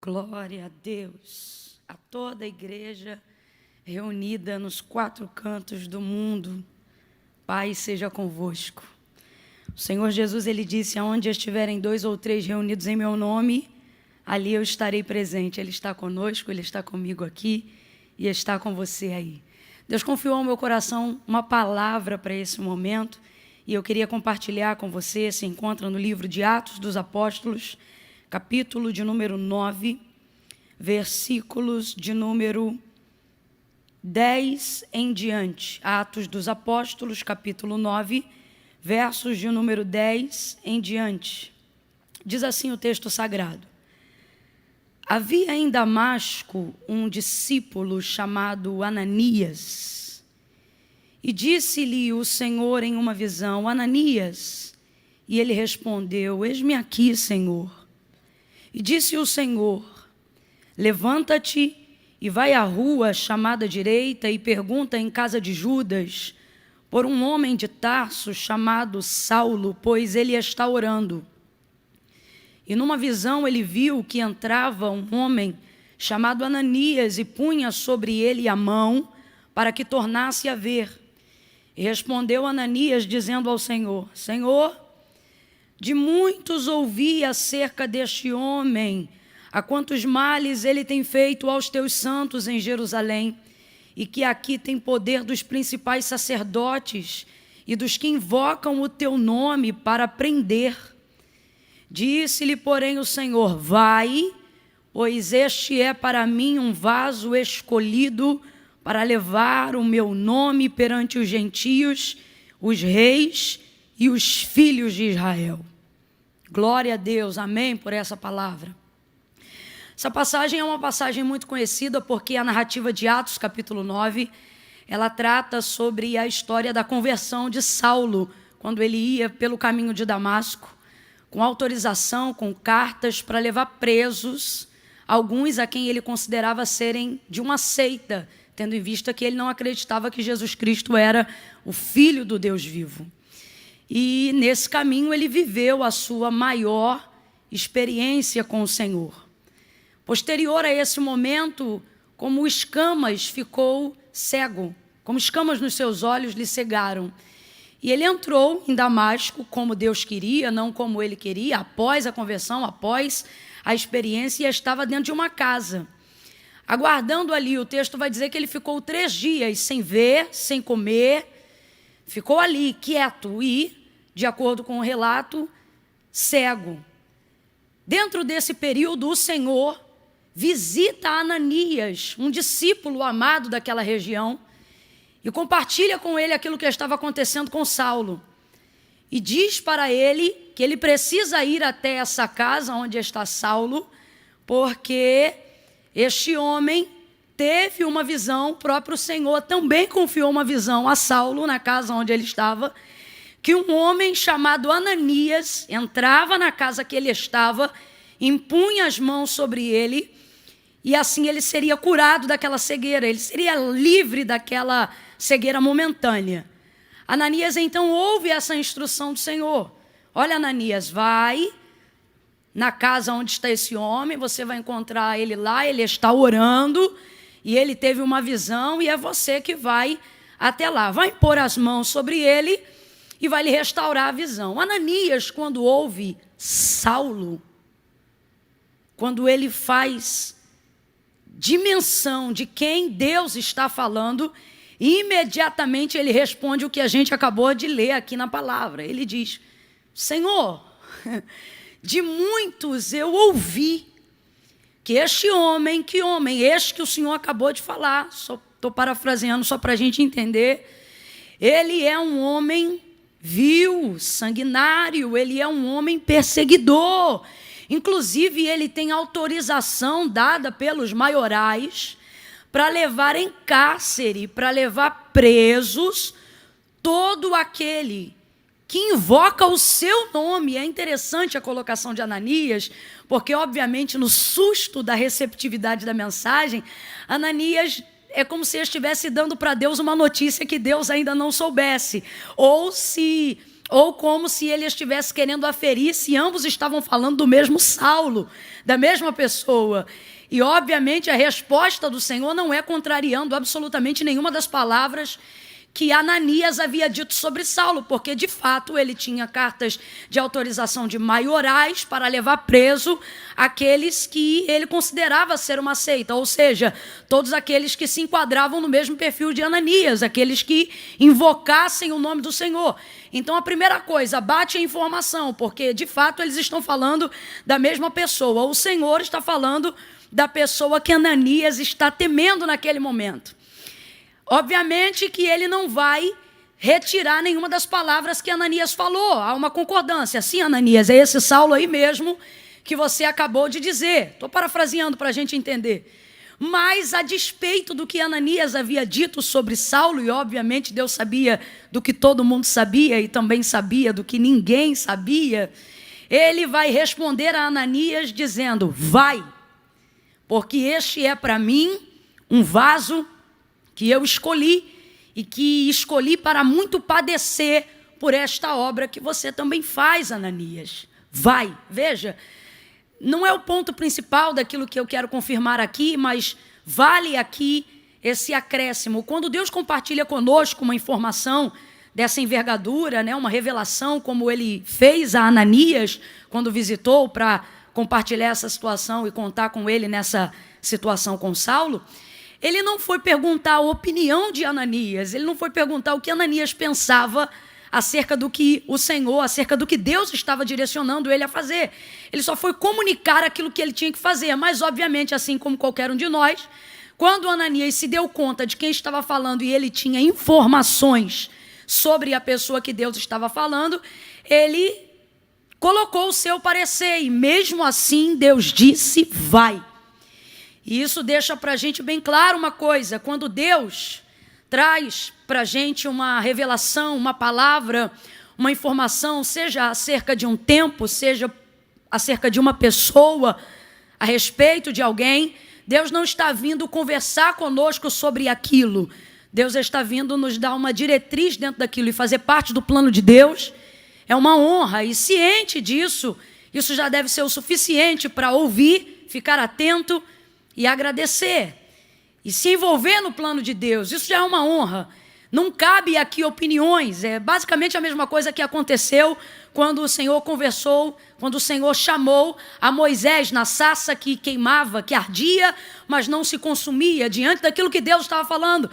Glória a Deus, a toda a igreja reunida nos quatro cantos do mundo. Paz seja convosco. O Senhor Jesus, Ele disse, aonde estiverem 2 ou 3 reunidos em meu nome, ali eu estarei presente. Ele está conosco, Ele está comigo aqui e está com você aí. Deus confiou ao meu coração uma palavra para esse momento e eu queria compartilhar com você. Se encontra no livro de Atos dos Apóstolos, capítulo de número 9, versículos de número 10 em diante. Atos dos Apóstolos, capítulo 9, versos de número 10 em diante. Diz assim o texto sagrado: havia em Damasco um discípulo chamado Ananias, e disse-lhe o Senhor em uma visão: Ananias. E ele respondeu: eis-me aqui, Senhor. E disse o Senhor: levanta-te e vai à rua chamada direita e pergunta em casa de Judas por um homem de Tarso chamado Saulo, pois ele está orando. E numa visão ele viu que entrava um homem chamado Ananias e punha sobre ele a mão para que tornasse a ver. E respondeu Ananias dizendo ao Senhor: Senhor, de muitos ouvi acerca deste homem, a quantos males ele tem feito aos teus santos em Jerusalém, e que aqui tem poder dos principais sacerdotes e dos que invocam o teu nome para prender. Disse-lhe, porém, o Senhor: vai, pois este é para mim um vaso escolhido para levar o meu nome perante os gentios, os reis e os filhos de Israel. Glória a Deus, amém, por essa palavra. Essa passagem é uma passagem muito conhecida porque a narrativa de Atos, capítulo 9, ela trata sobre a história da conversão de Saulo, quando ele ia pelo caminho de Damasco, com autorização, com cartas para levar presos alguns a quem ele considerava serem de uma seita, tendo em vista que ele não acreditava que Jesus Cristo era o Filho do Deus vivo. E nesse caminho ele viveu a sua maior experiência com o Senhor. Posterior a esse momento, como escamas, ficou cego, como escamas nos seus olhos lhe cegaram. E ele entrou em Damasco como Deus queria, não como ele queria, após a conversão, após a experiência, e estava dentro de uma casa. Aguardando ali, o texto vai dizer que ele ficou 3 dias sem ver, sem comer, ficou ali quieto e, de acordo com o relato, cego. Dentro desse período, o Senhor visita Ananias, um discípulo amado daquela região, e compartilha com ele aquilo que estava acontecendo com Saulo. E diz para ele que ele precisa ir até essa casa onde está Saulo, porque este homem teve uma visão, o próprio Senhor também confiou uma visão a Saulo na casa onde ele estava, que um homem chamado Ananias entrava na casa que ele estava, impunha as mãos sobre ele, e assim ele seria curado daquela cegueira, ele seria livre daquela cegueira momentânea. Ananias então ouve essa instrução do Senhor: olha, Ananias, vai na casa onde está esse homem, você vai encontrar ele lá, ele está orando, e ele teve uma visão, e é você que vai até lá, vai impor as mãos sobre ele, e vai lhe restaurar a visão. Ananias, quando ouve Saulo, quando ele faz dimensão de quem Deus está falando, imediatamente ele responde o que a gente acabou de ler aqui na palavra. Ele diz: Senhor, de muitos eu ouvi que este homem, que homem? Este que o Senhor acabou de falar, só estou parafraseando só para a gente entender. Ele é um homem vil, sanguinário, ele é um homem perseguidor. Inclusive, ele tem autorização dada pelos maiorais para levar em cárcere, para levar presos todo aquele que invoca o seu nome. É interessante a colocação de Ananias, porque, obviamente, no susto da receptividade da mensagem, Ananias é como se estivesse dando para Deus uma notícia que Deus ainda não soubesse. Ou se ou como se ele estivesse querendo aferir se ambos estavam falando do mesmo Saulo, da mesma pessoa. E, obviamente, a resposta do Senhor não é contrariando absolutamente nenhuma das palavras que Ananias havia dito sobre Saulo, porque, de fato, ele tinha cartas de autorização de maiorais para levar preso aqueles que ele considerava ser uma seita, ou seja, todos aqueles que se enquadravam no mesmo perfil de Ananias, aqueles que invocassem o nome do Senhor. Então, a primeira coisa, bate a informação, porque, de fato, eles estão falando da mesma pessoa. O Senhor está falando da pessoa que Ananias está temendo naquele momento. Obviamente que ele não vai retirar nenhuma das palavras que Ananias falou. Há uma concordância. Sim, Ananias, é esse Saulo aí mesmo que você acabou de dizer. Estou parafraseando para a gente entender. Mas, a despeito do que Ananias havia dito sobre Saulo, e obviamente Deus sabia do que todo mundo sabia e também sabia do que ninguém sabia, ele vai responder a Ananias dizendo: vai, porque este é para mim um vaso que eu escolhi e que escolhi para muito padecer por esta obra que você também faz, Ananias. Vai, veja, não é o ponto principal daquilo que eu quero confirmar aqui, mas vale aqui esse acréscimo. Quando Deus compartilha conosco uma informação dessa envergadura, né, uma revelação como ele fez a Ananias quando visitou para compartilhar essa situação e contar com ele nessa situação com Saulo, ele não foi perguntar a opinião de Ananias, ele não foi perguntar o que Ananias pensava acerca do que o Senhor, acerca do que Deus estava direcionando ele a fazer. Ele só foi comunicar aquilo que ele tinha que fazer, mas obviamente, assim como qualquer um de nós, quando Ananias se deu conta de quem estava falando e ele tinha informações sobre a pessoa que Deus estava falando, ele colocou o seu parecer e mesmo assim Deus disse: vai. E isso deixa para a gente bem claro uma coisa: quando Deus traz para a gente uma revelação, uma palavra, uma informação, seja acerca de um tempo, seja acerca de uma pessoa, a respeito de alguém, Deus não está vindo conversar conosco sobre aquilo. Deus está vindo nos dar uma diretriz dentro daquilo, e fazer parte do plano de Deus é uma honra. E ciente disso, isso já deve ser o suficiente para ouvir, ficar atento e agradecer, e se envolver no plano de Deus. Isso já é uma honra. Não cabe aqui opiniões. É basicamente a mesma coisa que aconteceu quando o Senhor conversou, quando o Senhor chamou a Moisés na sarça que queimava, que ardia, mas não se consumia, diante daquilo que Deus estava falando.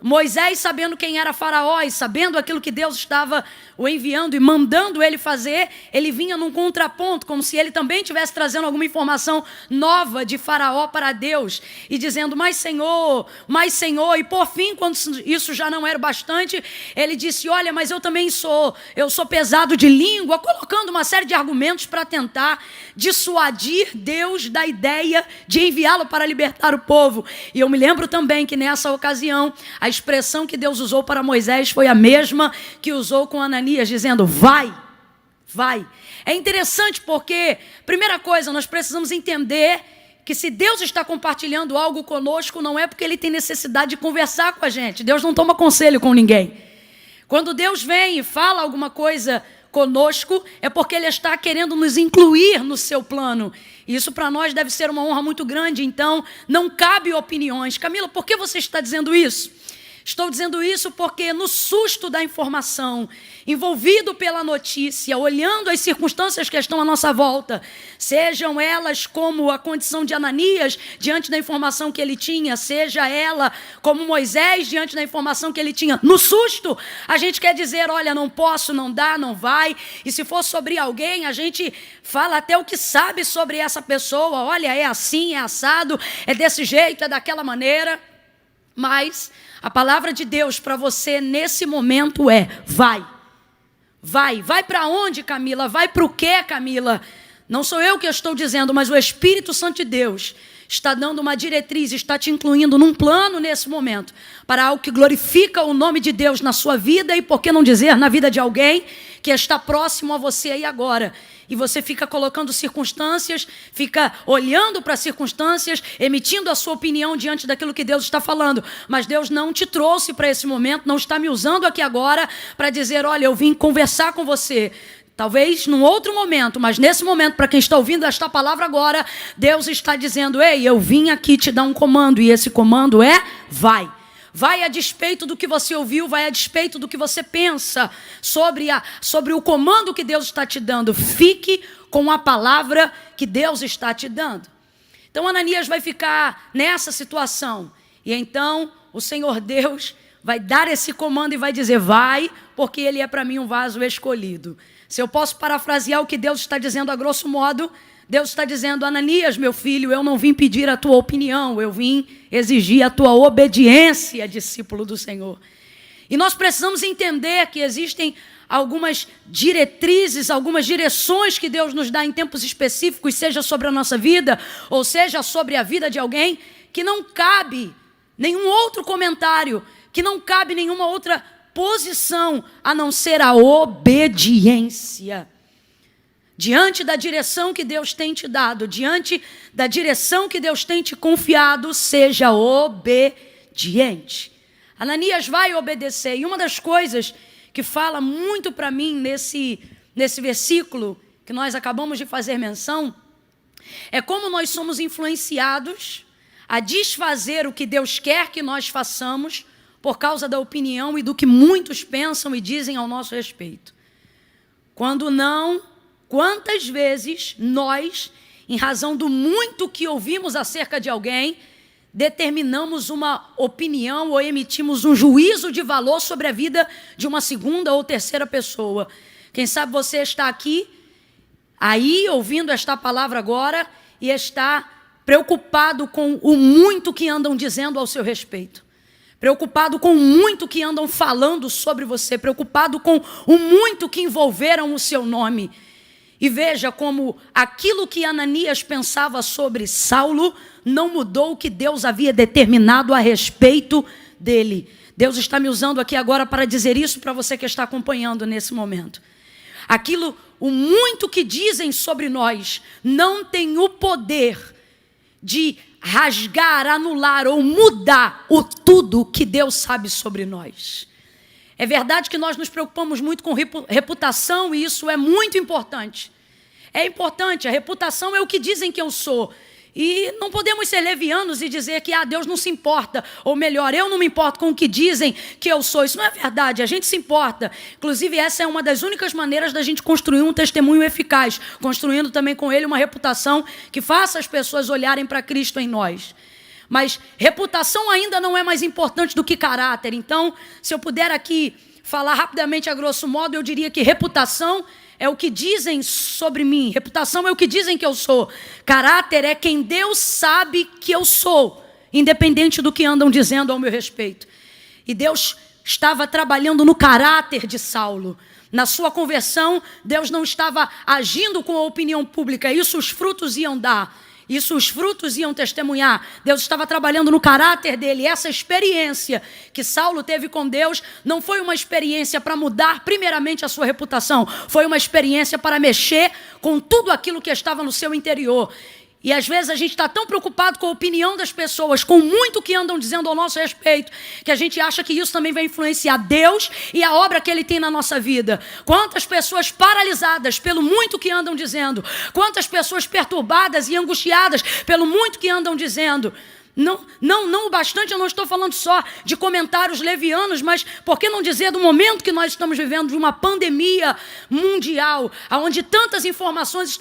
Moisés, sabendo quem era Faraó e sabendo aquilo que Deus estava o enviando e mandando ele fazer, ele vinha num contraponto, como se ele também estivesse trazendo alguma informação nova de Faraó para Deus, e dizendo: mais Senhor, e por fim, quando isso já não era bastante, ele disse: olha, mas eu também sou pesado de língua, colocando uma série de argumentos para tentar dissuadir Deus da ideia de enviá-lo para libertar o povo. E eu me lembro também que nessa ocasião, a expressão que Deus usou para Moisés foi a mesma que usou com Ananias, dizendo: vai, vai. É interessante porque, primeira coisa, nós precisamos entender que se Deus está compartilhando algo conosco, não é porque Ele tem necessidade de conversar com a gente. Deus não toma conselho com ninguém. Quando Deus vem e fala alguma coisa conosco, é porque Ele está querendo nos incluir no seu plano. Isso para nós deve ser uma honra muito grande. Então, não cabe opiniões. Camila, por que você está dizendo isso? Estou dizendo isso porque no susto da informação, envolvido pela notícia, olhando as circunstâncias que estão à nossa volta, sejam elas como a condição de Ananias diante da informação que ele tinha, seja ela como Moisés diante da informação que ele tinha, no susto, a gente quer dizer: olha, não posso, não dá, não vai. E se for sobre alguém, a gente fala até o que sabe sobre essa pessoa: olha, é assim, é assado, é desse jeito, é daquela maneira. Mas a palavra de Deus para você nesse momento é: vai. Vai para onde, Camila? Vai para o quê, Camila? Não sou eu que estou dizendo, mas o Espírito Santo de Deus está dando uma diretriz, está te incluindo num plano nesse momento, para algo que glorifica o nome de Deus na sua vida e, por que não dizer, na vida de alguém que está próximo a você aí agora. E você fica colocando circunstâncias, fica olhando para as circunstâncias, emitindo a sua opinião diante daquilo que Deus está falando. Mas Deus não te trouxe para esse momento, não está me usando aqui agora para dizer, olha, eu vim conversar com você. Talvez num outro momento, mas nesse momento, para quem está ouvindo esta palavra agora, Deus está dizendo, ei, eu vim aqui te dar um comando, e esse comando é, vai. Vai a despeito do que você ouviu, vai a despeito do que você pensa sobre o comando que Deus está te dando. Fique com a palavra que Deus está te dando. Então Ananias vai ficar nessa situação, e então o Senhor Deus vai dar esse comando e vai dizer, vai, porque ele é para mim um vaso escolhido. Se eu posso parafrasear o que Deus está dizendo a grosso modo, Deus está dizendo, Ananias, meu filho, eu não vim pedir a tua opinião, eu vim exigir a tua obediência, discípulo do Senhor. E nós precisamos entender que existem algumas diretrizes, algumas direções que Deus nos dá em tempos específicos, seja sobre a nossa vida, ou seja sobre a vida de alguém, que não cabe nenhum outro comentário, que não cabe nenhuma outra posição, a não ser a obediência. Diante da direção que Deus tem te dado, diante da direção que Deus tem te confiado, seja obediente. Ananias vai obedecer. E uma das coisas que fala muito para mim nesse versículo que nós acabamos de fazer menção, é como nós somos influenciados a desfazer o que Deus quer que nós façamos por causa da opinião e do que muitos pensam e dizem ao nosso respeito. Quando não, quantas vezes nós, em razão do muito que ouvimos acerca de alguém, determinamos uma opinião ou emitimos um juízo de valor sobre a vida de uma segunda ou terceira pessoa. Quem sabe você está aqui, aí, ouvindo esta palavra agora, e está preocupado com o muito que andam dizendo ao seu respeito. Preocupado com o muito que andam falando sobre você, preocupado com o muito que envolveram o seu nome. E veja como aquilo que Ananias pensava sobre Saulo não mudou o que Deus havia determinado a respeito dele. Deus está me usando aqui agora para dizer isso para você que está acompanhando nesse momento. O muito que dizem sobre nós não tem o poder de rasgar, anular ou mudar o tudo que Deus sabe sobre nós. É verdade que nós nos preocupamos muito com reputação e isso é muito importante. É importante, a reputação é o que dizem que eu sou. E não podemos ser levianos e dizer que Deus não se importa, ou melhor, eu não me importo com o que dizem que eu sou. Isso não é verdade, a gente se importa. Inclusive, essa é uma das únicas maneiras da gente construir um testemunho eficaz, construindo também com ele uma reputação que faça as pessoas olharem para Cristo em nós. Mas reputação ainda não é mais importante do que caráter. Então, se eu puder aqui falar rapidamente a grosso modo, eu diria que reputação é o que dizem sobre mim. Reputação é o que dizem que eu sou. Caráter é quem Deus sabe que eu sou, independente do que andam dizendo ao meu respeito. E Deus estava trabalhando no caráter de Saulo. Na sua conversão, Deus não estava agindo com a opinião pública. Isso os frutos iam dar. Isso os frutos iam testemunhar. Deus estava trabalhando no caráter dele. Essa experiência que Saulo teve com Deus não foi uma experiência para mudar primeiramente a sua reputação. Foi uma experiência para mexer com tudo aquilo que estava no seu interior. E às vezes a gente está tão preocupado com a opinião das pessoas, com muito que andam dizendo ao nosso respeito, que a gente acha que isso também vai influenciar Deus e a obra que Ele tem na nossa vida. Quantas pessoas paralisadas pelo muito que andam dizendo, quantas pessoas perturbadas e angustiadas pelo muito que andam dizendo. Não o bastante, eu não estou falando só de comentários levianos, mas por que não dizer do momento que nós estamos vivendo, de uma pandemia mundial, onde tantas informações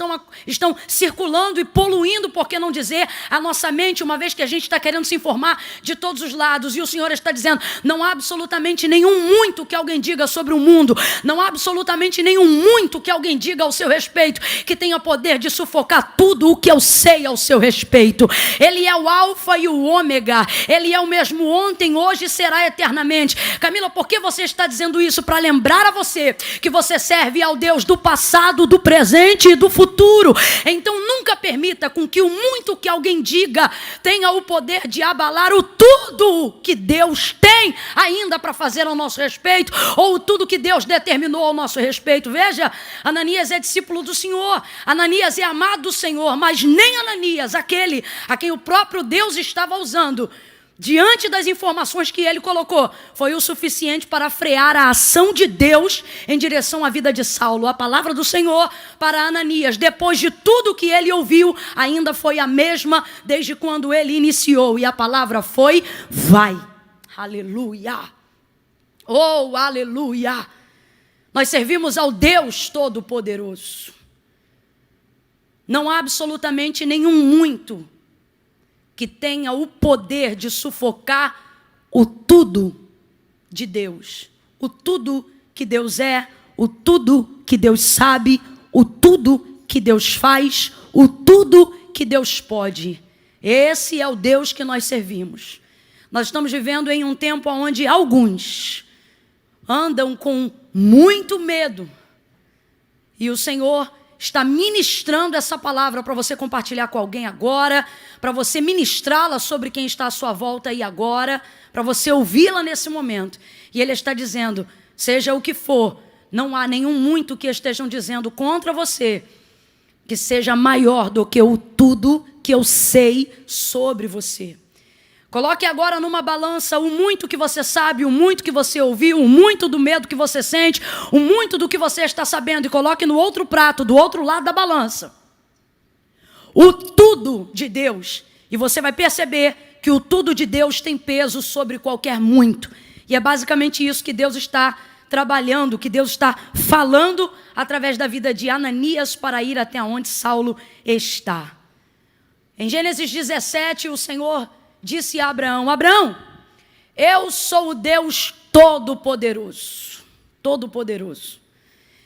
estão circulando e poluindo, por que não dizer, a nossa mente, uma vez que a gente está querendo se informar de todos os lados, e o Senhor está dizendo, não há absolutamente nenhum muito que alguém diga sobre o mundo, não há absolutamente nenhum muito que alguém diga ao seu respeito, que tenha poder de sufocar tudo o que eu sei ao seu respeito. Ele é o alfa e e o ômega. Ele é o mesmo ontem, hoje e será eternamente. Camila, por que você está dizendo isso? Para lembrar a você que você serve ao Deus do passado, do presente e do futuro. Então nunca permita com que o muito que alguém diga tenha o poder de abalar o tudo que Deus tem ainda para fazer ao nosso respeito, ou tudo que Deus determinou ao nosso respeito. Veja, Ananias é discípulo do Senhor, Ananias é amado do Senhor, mas nem Ananias, aquele a quem o próprio Deus estava usando, diante das informações que ele colocou, foi o suficiente para frear a ação de Deus em direção à vida de Saulo. A palavra do Senhor para Ananias, depois de tudo que ele ouviu, ainda foi a mesma desde quando ele iniciou. E a palavra foi: vai. Aleluia. Oh, aleluia. Nós servimos ao Deus Todo-Poderoso. Não há absolutamente nenhum muito que tenha o poder de sufocar o tudo de Deus. O tudo que Deus é, o tudo que Deus sabe, o tudo que Deus faz, o tudo que Deus pode. Esse é o Deus que nós servimos. Nós estamos vivendo em um tempo onde alguns andam com muito medo. E o Senhor está ministrando essa palavra para você compartilhar com alguém agora, para você ministrá-la sobre quem está à sua volta aí agora, para você ouvi-la nesse momento. E Ele está dizendo, seja o que for, não há nenhum muito que estejam dizendo contra você que seja maior do que o tudo que eu sei sobre você. Coloque agora numa balança o muito que você sabe, o muito que você ouviu, o muito do medo que você sente, o muito do que você está sabendo, e coloque no outro prato, do outro lado da balança, o tudo de Deus. E você vai perceber que o tudo de Deus tem peso sobre qualquer muito. E é basicamente isso que Deus está trabalhando, que Deus está falando através da vida de Ananias para ir até onde Saulo está. Em Gênesis 17, o Senhor disse a Abraão: Abraão, eu sou o Deus Todo-Poderoso. Todo-Poderoso.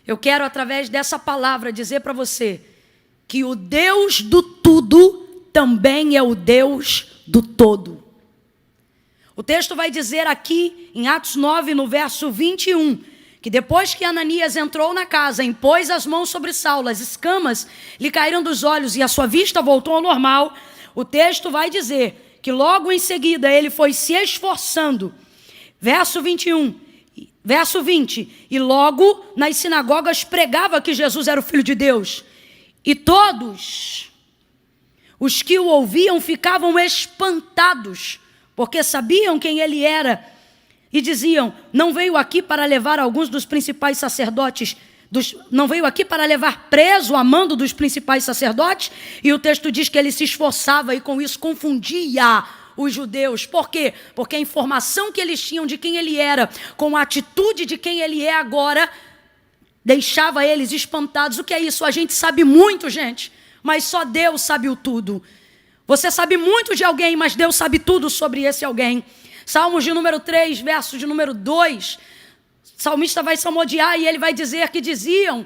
Eu quero, através dessa palavra, dizer para você que o Deus do tudo também é o Deus do todo. O texto vai dizer aqui, em Atos 9, no verso 21, que depois que Ananias entrou na casa, impôs as mãos sobre Saulo, as escamas lhe caíram dos olhos e a sua vista voltou ao normal. O texto vai dizer que logo em seguida ele foi se esforçando. Verso 21, verso 20. E logo nas sinagogas pregava que Jesus era o Filho de Deus. E todos os que o ouviam ficavam espantados, porque sabiam quem ele era. E diziam, não veio aqui para levar alguns dos principais sacerdotes, não veio aqui para levar preso a mando dos principais sacerdotes? E o texto diz que ele se esforçava e com isso confundia os judeus. Por quê? Porque a informação que eles tinham de quem ele era, com a atitude de quem ele é agora, deixava eles espantados. O que é isso? A gente sabe muito, gente, mas só Deus sabe o tudo. Você sabe muito de alguém, mas Deus sabe tudo sobre esse alguém. Salmos de número 3, verso de número 2, o salmista vai salmodiar e ele vai dizer que diziam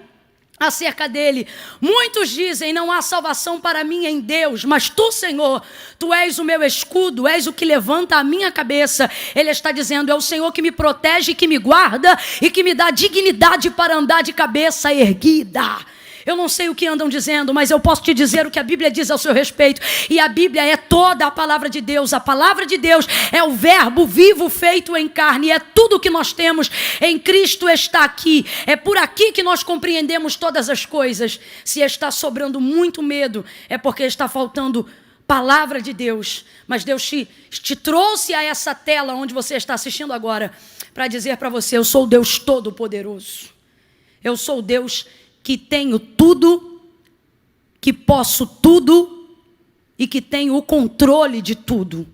acerca dele: muitos dizem, não há salvação para mim em Deus, mas tu, Senhor, tu és o meu escudo, és o que levanta a minha cabeça. Ele está dizendo, é o Senhor que me protege, que me guarda e que me dá dignidade para andar de cabeça erguida. Eu não sei o que andam dizendo, mas eu posso te dizer o que a Bíblia diz ao seu respeito. E a Bíblia é toda a palavra de Deus. A palavra de Deus é o verbo vivo feito em carne. E é tudo que nós temos em Cristo está aqui. É por aqui que nós compreendemos todas as coisas. Se está sobrando muito medo, é porque está faltando palavra de Deus. Mas Deus te trouxe a essa tela onde você está assistindo agora para dizer para você, eu sou o Deus Todo-Poderoso. Eu sou o Deus que tenho tudo, que posso tudo e que tenho o controle de tudo.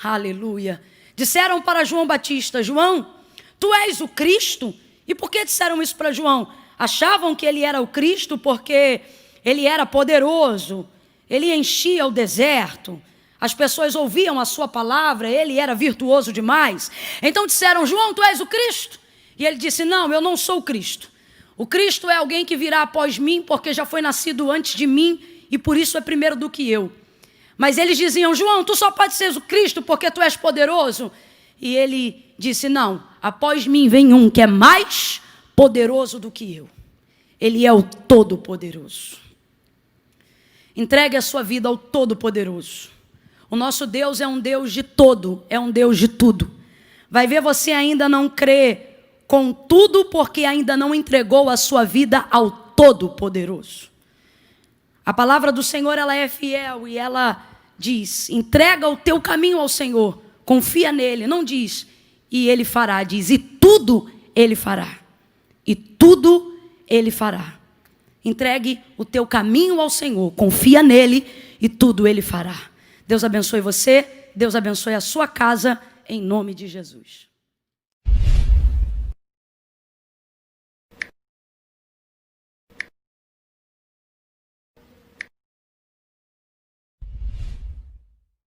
Aleluia. Disseram para João Batista, João, tu és o Cristo? E por que disseram isso para João? Achavam que ele era o Cristo porque ele era poderoso, ele enchia o deserto, as pessoas ouviam a sua palavra, ele era virtuoso demais. Então disseram, João, tu és o Cristo? E ele disse, não, eu não sou o Cristo. O Cristo é alguém que virá após mim, porque já foi nascido antes de mim, e por isso é primeiro do que eu. Mas eles diziam: João, tu só pode ser o Cristo porque tu és poderoso. E ele disse: não, após mim vem um que é mais poderoso do que eu. Ele é o Todo-Poderoso. Entregue a sua vida ao Todo-Poderoso. O nosso Deus é um Deus de todo, é um Deus de tudo. Vai ver, você ainda não crê com tudo porque ainda não entregou a sua vida ao Todo-Poderoso. A palavra do Senhor, ela é fiel e ela diz: entrega o teu caminho ao Senhor, confia nele. Não diz e ele fará, diz e tudo ele fará. E tudo ele fará. Entregue o teu caminho ao Senhor, confia nele e tudo ele fará. Deus abençoe você, Deus abençoe a sua casa, em nome de Jesus.